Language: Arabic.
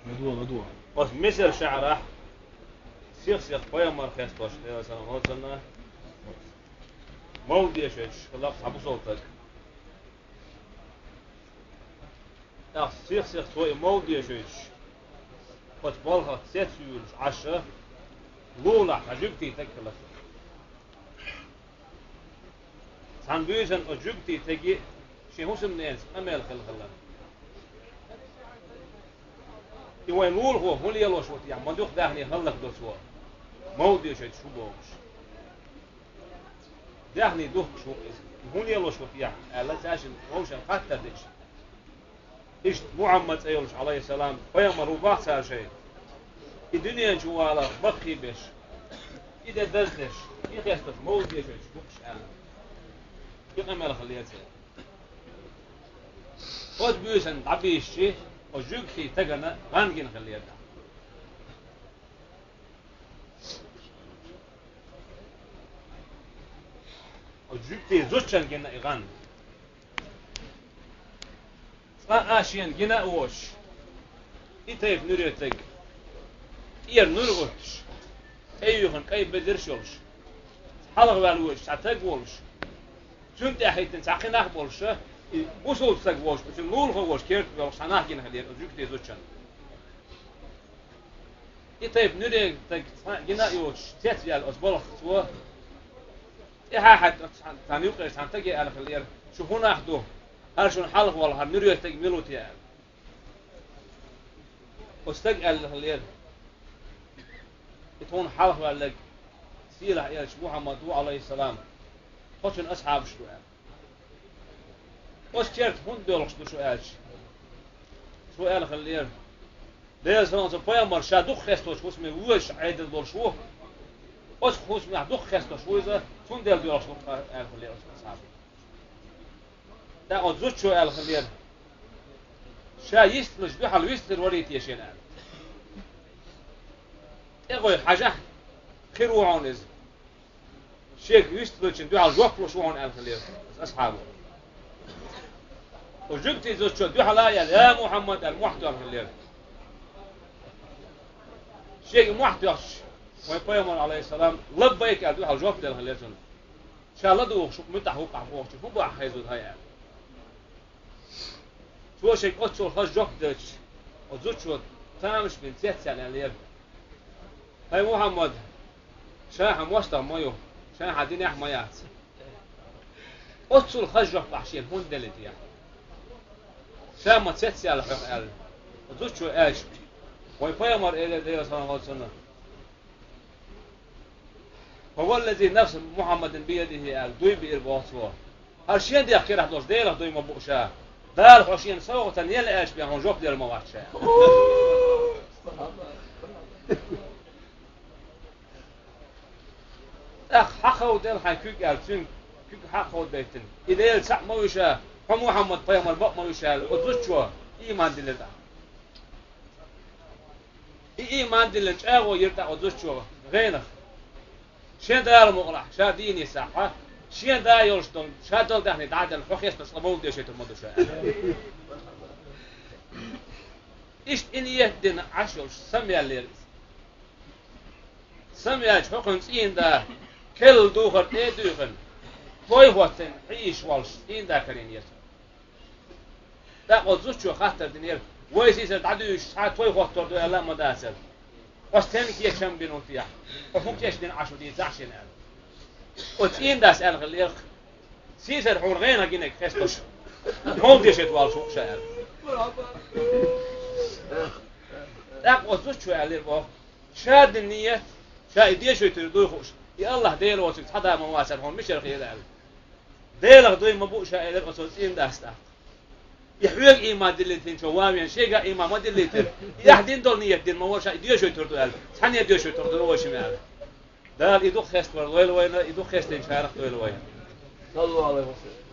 مدوع بس مثل شعره سيخ بيامر خيستوش مثلا هوتنا مودي شيء خلاص ابو صوتك سيخ سوي مودي شيء قد بالها سيتسول 10 لولا حجبتي تكلف ساندويشن أجبتي تجي شيء مسلم ناس أمال خلا يوين لول هو يلوش وقت يعني ما دوخ دهني خلك دوسوا مودي شيء شو بوش دهني دوخ شو هون يلوش وقت يعني لا تاشن روشن حتى دش إيش محمد أيوش عليه السلام فيامر وبعث شيء الدنيا جوالا بقي بش إذا دزدش يخيستش مودي شيء شو بوش كيف أمال خليته قد بيوسن عبيشي وجوكتي تجنا غانجين خليته وجوكتي زوجن جنا إغان فاشين جنا أوش إتايف نوريتك نورغوش أيوهن كي بدرشولش حلق بالوش تعتقولش جنت أحيتن ساقين أخبرش بوصل تسقوش بس نور خوش كيرت بوصناه جن هدير أزوجتي زوجن إتايف نوري تك جنا يوش تيتريال أسبوع سوا إيه حد تانيوك سانتجي على خلير شوفونا أخدوه هرشون حلق والله نوري تك ميلوتي أستج على خلير يتون حلق ولا سيرة يا محمد عليه السلام خشن أصحاب شوال وش كرت هون دولش سؤال خلير ده زمان زبايا مرشا دوخ خستوش وش ميوش عيد الدولشوه وش خوش مع دوخ خستوش وإذا هون دول دولش سؤال خلير أصحاب ده أزوج سؤال خلير شا يستلش بحال يستر وريت يشين قال إيه حاجة خير وعونز شيخ يستلش دو على جوكلو شو عن خلير أصحابه وجبتي زوج دو حلا يا محمد المحتوى خلير شيخ محتوى ويقيمون عليه السلام لبيك دو على جوكلو خلير إن شاء الله دو شو متحو قعفوه شو بقى حيزود هاي شو شيخ أتصل خش جوكلو وزوج شو تمامش من 3 سنة خلير هاي محمد شاحم وسط مايو شان حدين يحميات أتصل خجرة بعشين هون دلت يعني شان ما تسيتي على حق قال وزوج شو إيش ويبيمر إلى دير صلى الله عليه وسلم هو الذي نفس محمد بيده قال دوي بإرباطه هالشين دي أخير حدوش دير دوي مبوشة دار حشين سوق تنيل إيش بيهون جوب دير مواشة أخ حقه دل حكيك أرتين كيك حقه بيتن إذا يلسع ما يشاء هم محمد بيامر بق ما يشاء وتزوج شو إيمان دلنا إيمان دلنا أغو يرتع وتزوج شو غيره شين دار مغلق شا ديني ساحة شين دا يرشتون شا دل دهني دعدل حخيس بس أبول ديشة المدو شاء إيش إن يهدن عشر سمي الليل سمي حقن سين دا كل دوخر دوخن توي وقتن عيش والش إن دا كرين يسر دا قد شو خاطر دنير ويسيسر تعدوش ساعة توي وقتر دو ألا مداسر وستين كي يكشم بينون فيها وفوق يشدين 10 دين زعشين أل وتين داس أل غليق سيسر حور غينا جينك خستوش هون ديشت والشوق شاء دا قد شو ألير بو شاد النية شايد ديشو تردوي خوش يا الله ديل وسط حدا ما واسر هون مش رخي دال ديل دوي مبو شايل قصص إن داستا يحويق إيمان دلتين شو وامين شيء إيمان ما دلتين يحدين دول نية دين ما هو شايد ديشو تردوي دال ثانية ديشو تردوي وش مال دال يدوخ خست ورلوي يدوخ خست إن شاء الله وين صلوا عليه وسلم